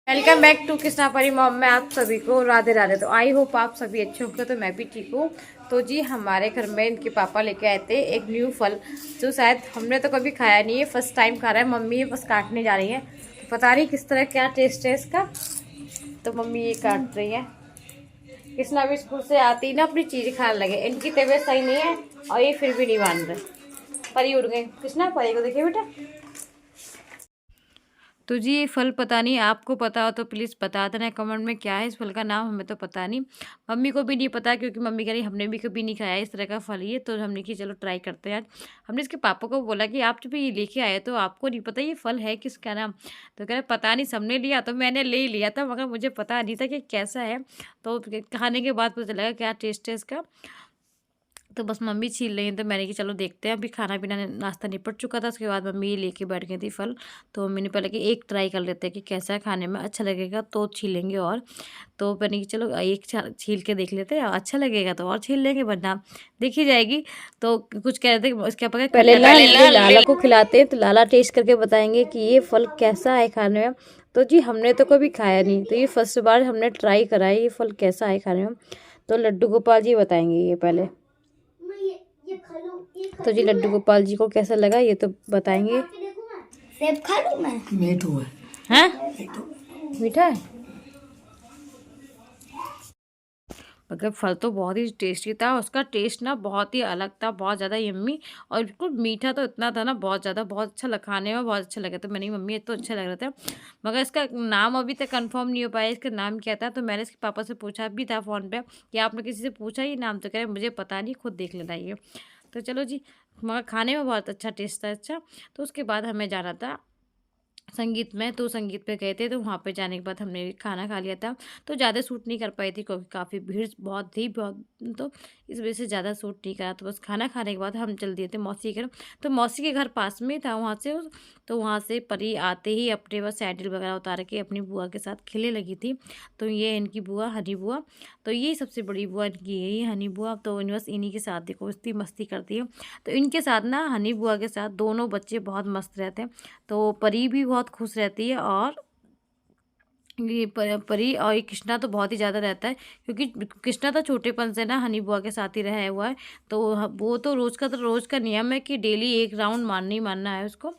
Welcome back to Krishna परी mom में आप सभी को राधे राधे। तो आई होप आप सभी अच्छे होंगे, तो मैं भी ठीक हूँ। तो जी हमारे घर में इनके पापा लेके आए थे एक न्यू फल, जो शायद हमने तो कभी खाया नहीं है, फर्स्ट टाइम खा रहा है। मम्मी ये बस काटने जा रही है, तो पता नहीं किस तरह क्या टेस्ट है इसका। तो मम्मी ये काट रही है। कृष्णा भी स्कूल से आती ना अपनी चीज़ खाने लगे, इनकी तबीयत सही नहीं है और ये फिर भी नहीं मान रहे। परी उड़ गए। कृष्णा परी को देखिए बेटा। तो जी ये फल पता नहीं, आपको पता हो तो प्लीज़ बता देना कमेंट में क्या है इस फल का नाम। हमें तो पता नहीं, मम्मी को भी नहीं पता, क्योंकि मम्मी कह रही हमने भी कभी नहीं खाया इस तरह का फल। ये तो हमने कि चलो ट्राई करते हैं आज। हमने इसके पापा को बोला कि आप जब ये लेके आए तो आपको नहीं पता ये फल है किसका नाम। तो कह रहे पता नहीं, सबने लिया तो मैंने ले ही लिया था, मगर मुझे पता नहीं था कि कैसा है। तो खाने के बाद पता चलेगा क्या टेस्ट है इसका। तो बस मम्मी छील रही हैं, तो मैंने कि चलो देखते हैं। अभी खाना पीना नाश्ता निपट चुका था, उसके बाद मम्मी ये लेके बैठ गई थी फल। तो मम्मी ने पहले कि एक ट्राई कर लेते हैं कि कैसा है, खाने में अच्छा लगेगा तो छीलेंगे। और तो मैंने कि चलो एक छील के देख लेते हैं, अच्छा लगेगा तो और छील लेंगे, वरना देखी जाएगी। तो कुछ कह रहे थे इसके पकड़ पहले लाला को खिलाते हैं, तो लाला टेस्ट करके बताएंगे कि ये फल कैसा है खाने में। तो जी हमने तो कभी खाया नहीं, तो ये फर्स्ट बार हमने ट्राई करा है, ये फल कैसा है खाने में। तो लड्डू गोपाल जी बताएंगे ये पहले। तो जी लड्डू गोपाल जी को कैसा लगा ये तो बताएंगे। सेब खा लूं मैं? मीठू है। हैं? मीठा है, मतलब फल तो बहुत ही टेस्टी था। उसका टेस्ट ना बहुत ही अलग था, बहुत ज़्यादा यम्मी। और बिल्कुल मीठा तो इतना था ना, बहुत ज़्यादा, बहुत अच्छा लगा, खाने में बहुत अच्छा लगा। तो मैंने मम्मी ये तो अच्छा लग रहा था, मगर इसका नाम अभी तक कंफर्म नहीं हो पाया इसका नाम क्या था। तो मैंने इसके पापा से पूछा भी था फ़ोन पे कि आपने किसी से पूछा ये नाम, तो कह रहे मुझे पता नहीं, खुद देख लेना ये। तो चलो जी, मगर खाने में बहुत अच्छा टेस्ट था। अच्छा, तो उसके बाद हमें जाना था संगीत में। तो संगीत पे गए थे, तो वहाँ पे जाने के बाद हमने भी खाना खा लिया था। तो ज़्यादा सूट नहीं कर पाई थी, क्योंकि काफ़ी भीड़ बहुत थी बहुत, तो इस वजह से ज़्यादा सूट नहीं करा। तो बस खाना खाने के बाद हम चल दिए थे मौसी के घर। तो मौसी के घर पास में था वहाँ से। तो वहाँ से परी आते ही अपने बस सैंडल वगैरह उतार के अपनी बुआ के साथ खेलने लगी थी। तो ये इनकी बुआ हनी बुआ, तो ये सबसे बड़ी बुआ इनकी है, ये हनी बुआ। तो इन बस इन्हीं के साथ देखो इतनी मस्ती करती है। तो इनके साथ ना हनी बुआ के साथ दोनों बच्चे बहुत मस्त रहते हैं। तो परी भी बहुत खुश रहती है, और ये परी और ये कृष्णा तो बहुत ही ज़्यादा रहता है, क्योंकि कृष्णा तो छोटेपन से ना हनी बुआ के साथ ही रहा हुआ है। तो वो तो रोज़ का नियम है कि डेली एक राउंड मारना ही मारना है उसको।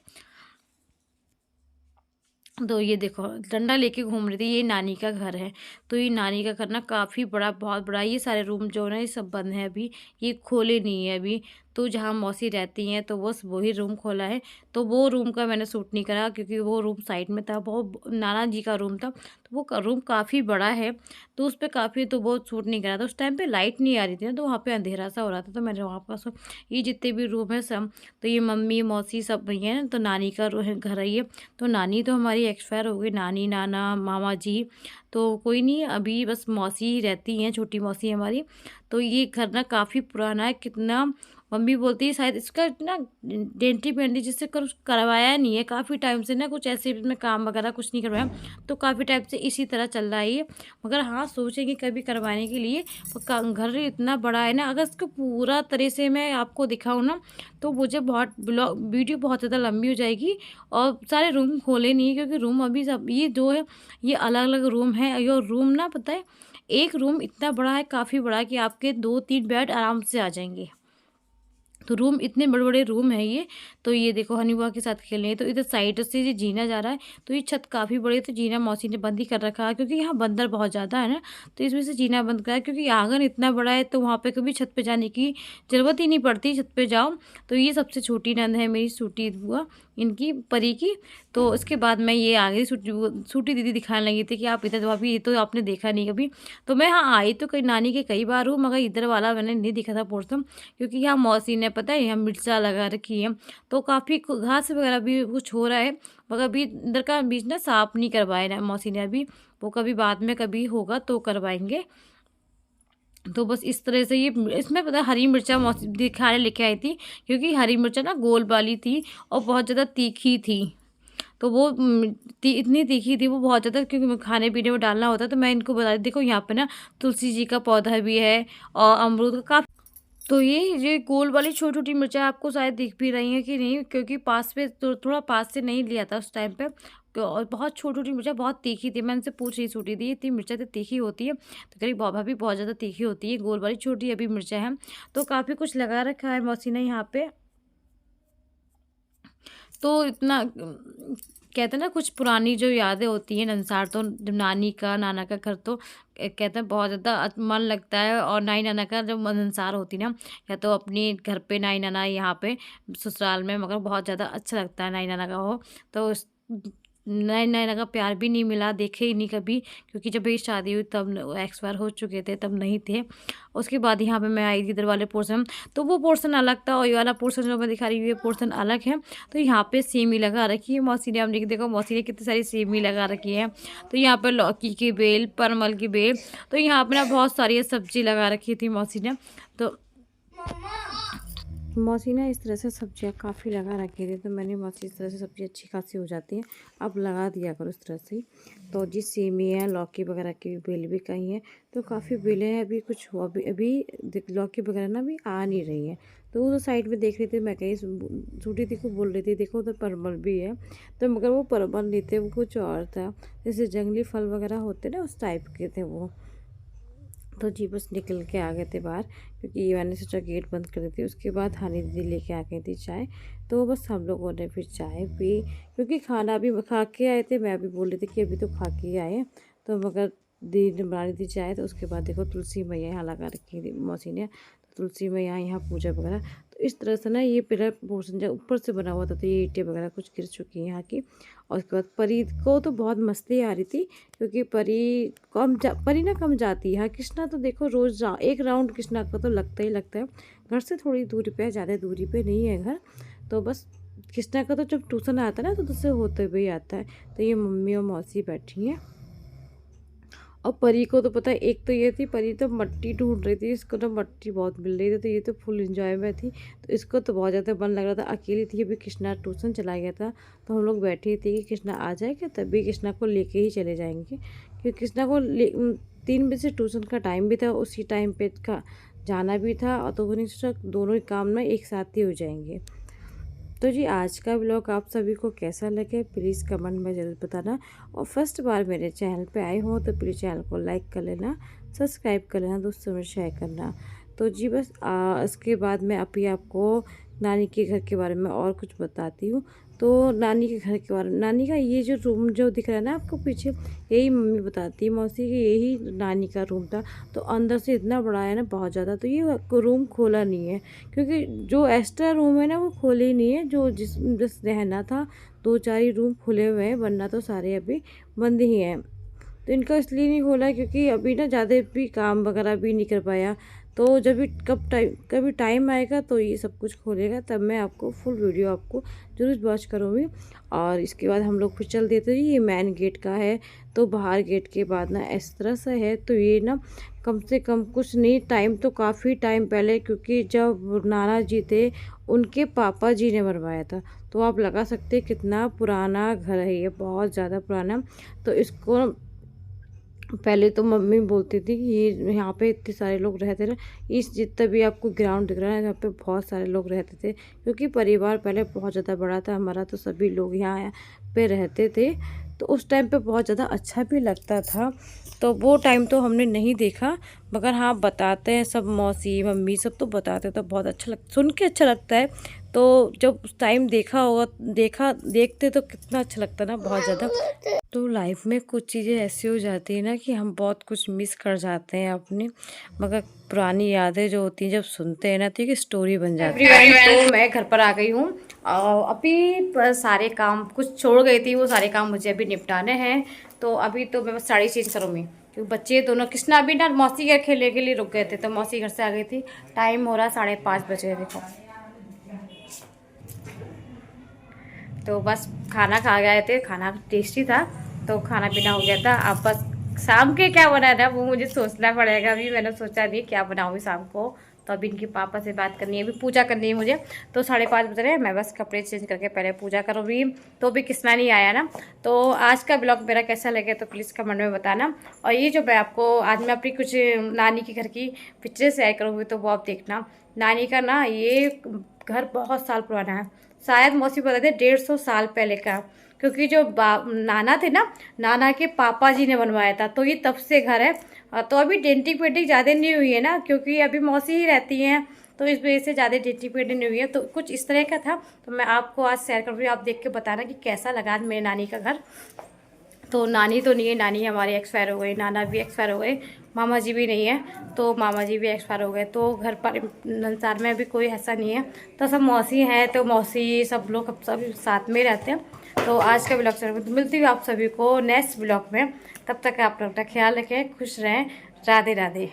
तो ये देखो डंडा लेके घूम रही थी, ये नानी का घर है। तो ये नानी का घर ना काफ़ी बड़ा, बहुत बड़ा। ये सारे रूम जो है ना ये सब बंद है अभी, ये खोले नहीं है अभी। तो जहाँ मौसी रहती हैं तो बस वही रूम खोला है। तो वो रूम का मैंने सूट नहीं करा, क्योंकि वो रूम साइड में था, वो नाना जी का रूम था। तो वो रूम काफ़ी बड़ा है, तो उस पर काफ़ी तो वो सूट नहीं करा था। उस टाइम पे लाइट नहीं आ रही थी ना, तो वहाँ पे अंधेरा सा हो रहा था। तो मैंने वहाँ पर ये जितने भी रूम है सब, तो ये मम्मी मौसी सब भई हैं। तो नानी का घर है ये। तो नानी तो हमारी एक्सपायर हो गई, नानी नाना मामा जी। तो कोई नहीं, अभी बस मौसी ही रहती हैं, छोटी मौसी हमारी। तो ये घर ना काफ़ी पुराना है, कितना मम्मी बोलती है शायद इसका ना डेंटी पेंटी जिससे करवाया नहीं है काफ़ी टाइम से ना, कुछ ऐसे इसमें काम वगैरह कुछ नहीं करवाया। तो काफ़ी टाइम से इसी तरह चल रहा है ये। मगर हाँ सोचेंगे कभी करवाने के लिए। घर इतना बड़ा है ना, अगर इसको पूरा तरह से मैं आपको दिखाऊँ ना, तो मुझे बहुत वीडियो बहुत ज़्यादा लंबी हो जाएगी। और सारे रूम खोले नहीं है, क्योंकि रूम अभी सब ये जो है ये अलग अलग रूम है। ये रूम ना पता है, एक रूम इतना बड़ा है, काफ़ी बड़ा है, कि आपके 2-3 बेड आराम से आ जाएंगे। तो रूम इतने बड़े बड़े रूम है ये। तो ये देखो हनी बुआ के साथ खेल रहे हैं। तो इधर साइड से ये जीना जा रहा है। तो ये छत काफ़ी बड़ी है, तो जीना मौसी ने बंद ही कर रखा है, क्योंकि यहाँ बंदर बहुत ज़्यादा है ना। तो इस वजह से जीना बंद करा है, क्योंकि आंगन इतना बड़ा है, तो वहाँ पे कभी छत पे जाने की ज़रूरत ही नहीं पड़ती, छत पे जाओ। तो ये सबसे छोटी नंद है मेरी, सूटी बुआ इनकी, परी की। तो इसके बाद मैं ये आ गई, सूटी दीदी दिखाने लगी थी कि आप इधर, तो अभी ये तो आपने देखा नहीं कभी। तो मैं हाँ आई तो कई नानी के कई बार हूँ, मगर इधर वाला मैंने नहीं दिखा था पोर्शन, क्योंकि यहाँ मौसी ने पता है यहाँ मिर्चा लगा रखी है। तो काफ़ी घास वगैरह भी कुछ हो रहा है, मगर अभी इधर का बीज ना साफ नहीं करवाया ना मौसी ने अभी। वो कभी बाद में कभी होगा तो करवाएंगे। तो बस इस तरह से ये इसमें पता है हरी मिर्चा मौसी दिखाने लेके आई थी, क्योंकि हरी मिर्चा ना गोल वाली थी और बहुत ज़्यादा तीखी थी। तो वो इतनी तीखी थी वो बहुत ज़्यादा, क्योंकि खाने पीने में डालना होता है। तो मैं इनको बता दी, देखो यहाँ पे ना तुलसी जी का पौधा भी है, और अमरूद का। तो ये गोल वाली छोटी छोटी मिर्चा आपको शायद दिख भी रही है कि नहीं, क्योंकि पास पे तो थोड़ा पास से नहीं लिया था उस टाइम पे, और बहुत छोटी-छोटी मिर्चा बहुत तीखी थी। मैं उनसे पूछ रही छोटी थी, इतनी मिर्चा तो तीखी होती है? तो कह रही भाभी बहुत ज़्यादा तीखी होती है, गोल वाली छोटी अभी मिर्चा है। तो काफ़ी कुछ लगा रखा है मौसी ने यहाँ पे। तो इतना कहते हैं ना कुछ पुरानी जो यादें होती हैं ननसार, तो जब नानी का नाना का घर तो कहते हैं बहुत ज़्यादा मन लगता है। और नानी नाना का जब ननसार होती ना, या तो अपनी घर पे नानी नाना यहाँ पे ससुराल में, मगर बहुत ज़्यादा अच्छा लगता है नानी नाना का हो। तो नानी नाना का प्यार भी नहीं मिला, देखे ही नहीं कभी, क्योंकि जब मेरी शादी हुई तब एक्सपायर हो चुके थे, तब नहीं थे। उसके बाद यहाँ पे मैं आई थी इधर वाले पोर्शन, तो वो पोर्शन अलग था और ये वाला पोर्शन जो मैं दिखा रही हूँ ये पोर्शन अलग है। तो यहाँ पे सेमी लगा रखी है मौसी ने, हमने देखो मौसी ने कितनी सारी सेमी लगा रखी है। तो यहाँ पे लौकी की बेल, परमल की बेल, तो यहाँ पे ना बहुत सारी सब्जी लगा रखी थी मौसी ने। तो मौसी ना इस तरह से सब्जियाँ काफ़ी लगा रखी थी, तो मैंने मौसी इस तरह से सब्ज़ी अच्छी खासी हो जाती है, अब लगा दिया करो इस तरह से। तो जी सेमी है, लौकी वगैरह की बेल भी कहीं है, तो काफ़ी बेलें हैं। अभी कुछ हुआ अभी लौकी वगैरह ना अभी आ नहीं रही है। तो वो तो साइड में देख रही थी, मैं कहीं छोटी थी को बोल रही थी देखो उधर परवल भी है, तो मगर वो परवल नहीं थे, वो कुछ और था, जैसे जंगली फल वगैरह होते ना उस टाइप के थे वो। तो जी बस निकल के आ गए थे बाहर, क्योंकि मैंने सोचा गेट बंद कर दी थी। उसके बाद हानी दीदी लेके आ गई थी चाय, तो बस हम लोगों ने फिर चाय पी, क्योंकि खाना भी खा के आए थे। मैं भी बोल रही थी कि अभी तो खा के आए, तो मगर दीदी ने बना रही थी चाय। तो उसके बाद देखो तुलसी मैया यहाँ लगा रखी थी मौसी ने, तो तुलसी मैया यहाँ पूजा वगैरह। तो इस तरह से ना ये पिलर पोर्शन जो ऊपर से बना हुआ था, तो ये ईंटें वगैरह कुछ गिर चुकी हैं यहाँ की। और उसके बाद परी को तो बहुत मस्ती आ रही थी, क्योंकि परी ना कम जाती है। कृष्णा तो देखो रोज़ एक राउंड कृष्णा का तो लगता ही लगता है। घर से थोड़ी दूरी पे है, ज़्यादा दूरी पे नहीं है घर। तो बस कृष्णा का तो जब ट्यूशन आता है ना, तो उससे होते हुए ही आता है। तो ये मम्मी और मौसी बैठी हैं, और परी को तो पता है, एक तो ये थी परी तो मट्टी ढूंढ रही थी, इसको तो मट्टी बहुत मिल रही थी, तो ये तो फुल एंजॉय में थी। तो इसको तो बहुत ज़्यादा मन लग रहा था, अकेली थी। अभी कृष्णा ट्यूशन चला गया था, तो हम लोग बैठे थे कि कृष्णा आ जाएगा तभी कृष्णा को लेके ही चले जाएंगे, क्योंकि कृष्णा को 3 बजे से ट्यूशन का टाइम भी था, उसी टाइम पे का जाना भी था। और तो वो नहीं सोचा दोनों ही काम ना एक साथ ही हो जाएंगे। तो जी आज का ब्लॉग आप सभी को कैसा लगे प्लीज़ कमेंट में ज़रूर बताना। और फर्स्ट बार मेरे चैनल पे आए हो तो प्लीज़ चैनल को लाइक कर लेना, सब्सक्राइब कर लेना, दोस्तों में शेयर करना। तो जी बस इसके बाद मैं अभी आपको नानी के घर के बारे में और कुछ बताती हूँ। तो नानी के घर के बारे में, नानी का ये जो रूम जो दिख रहा है ना आपको पीछे, यही मम्मी बताती है मौसी कि यही नानी का रूम था। तो अंदर से इतना बड़ा है ना, बहुत ज़्यादा। तो ये रूम खोला नहीं है, क्योंकि जो एक्स्ट्रा रूम है ना वो खोले ही नहीं है। जो जिस रहना था 2-4 ही रूम खुले हुए हैं, वरना तो सारे अभी बंद ही हैं। तो इनका इसलिए नहीं खोला क्योंकि अभी ना ज़्यादा भी काम वगैरह भी नहीं कर पाया। तो जब भी कभी टाइम आएगा तो ये सब कुछ खोलेगा, तब मैं आपको फुल वीडियो आपको ज़रूर वॉच करूँगी। और इसके बाद हम लोग फिर चल देते हैं। ये मेन गेट का है, तो बाहर गेट के बाद ना इस तरह से है। तो ये ना कम से कम कुछ नहीं टाइम तो काफ़ी टाइम पहले, क्योंकि जब नाना जी थे उनके पापा जी ने बनवाया था। तो आप लगा सकते हैं कितना पुराना घर है ये, बहुत ज़्यादा पुराना। तो इसको पहले तो मम्मी बोलती थी कि ये यहाँ पे इतने सारे लोग रहते थे। इस जितना भी आपको ग्राउंड दिख रहा है यहाँ पे बहुत सारे लोग रहते थे, क्योंकि परिवार पहले बहुत ज़्यादा बड़ा था हमारा, तो सभी लोग यहाँ पे रहते थे। तो उस टाइम पे बहुत ज़्यादा अच्छा भी लगता था। तो वो टाइम तो हमने नहीं देखा, मगर हाँ बताते हैं सब, मौसी मम्मी सब तो बताते, तो बहुत अच्छा सुन के अच्छा लगता है। तो जब उस टाइम देखा होगा, देखते तो कितना अच्छा लगता ना, बहुत ज़्यादा। तो लाइफ में कुछ चीज़ें ऐसी हो जाती है ना कि हम बहुत कुछ मिस कर जाते हैं अपनी, मगर पुरानी यादें जो होती हैं जब सुनते हैं ना तो एक स्टोरी बन जाती है। तो मैं घर पर आ गई हूँ, अभी सारे काम कुछ छोड़ गई थी, वो सारे काम मुझे अभी निपटाने हैं। तो अभी तो मैं बस साड़ी चेंज करूँगी, क्योंकि बच्चे दोनों कृष्णा अभी ना मौसी के खेलने के लिए रुक गए थे, तो मौसी घर से आ गई थी। टाइम हो रहा 5:30 बजे, देखो। तो बस खाना खा गए थे, खाना टेस्टी था, तो खाना पीना हो गया था। अब बस शाम के क्या बनाना है वो मुझे सोचना पड़ेगा। अभी मैंने सोचा नहीं क्या बनाऊँगी शाम को, तो अभी इनके पापा से बात करनी है, अभी पूजा करनी है मुझे। तो 5:30 बज रहे हैं, मैं बस कपड़े चेंज करके पहले पूजा करूँगी। तो अभी कृष्णा नहीं आया ना। तो आज का ब्लॉग मेरा कैसा लगे तो प्लीज़ कमेंट में बताना। और ये जो मैं आपको आज मैं अपनी कुछ नानी के घर की पिक्चर शेयर करूँगी, तो वो आप देखना। नानी का ना ये घर बहुत साल पुराना है, शायद मौसी बता दे 150 साल पहले का। क्योंकि जो नाना थे ना, नाना के पापा जी ने बनवाया था, तो ये तब से घर है। तो अभी डेंटिंग पेंटिंग ज़्यादा नहीं हुई है ना, क्योंकि अभी मौसी ही रहती हैं, तो इस वजह से ज़्यादा डेंटिंग पेंटिंग नहीं हुई है। तो कुछ इस तरह का था, तो मैं आपको आज शेयर कर रही हूँ। आप देख के बताना कि कैसा लगा आज मेरे नानी का घर। तो नानी तो नहीं है, नानी हमारे एक्सपायर हो गए, नाना भी एक्सपायर हो गए, मामा जी भी नहीं है, तो मामा जी भी एक्सपायर हो गए। तो घर पर नंसार में अभी कोई ऐसा नहीं है, तो सब मौसी हैं, तो मौसी सब लोग सब साथ में रहते हैं। तो आज का ब्लॉग चल, तो मिलती हूँ आप सभी को नेक्स्ट ब्लॉग में। तब तक आप लोग का ख्याल रखें, खुश रहें। राधे राधे।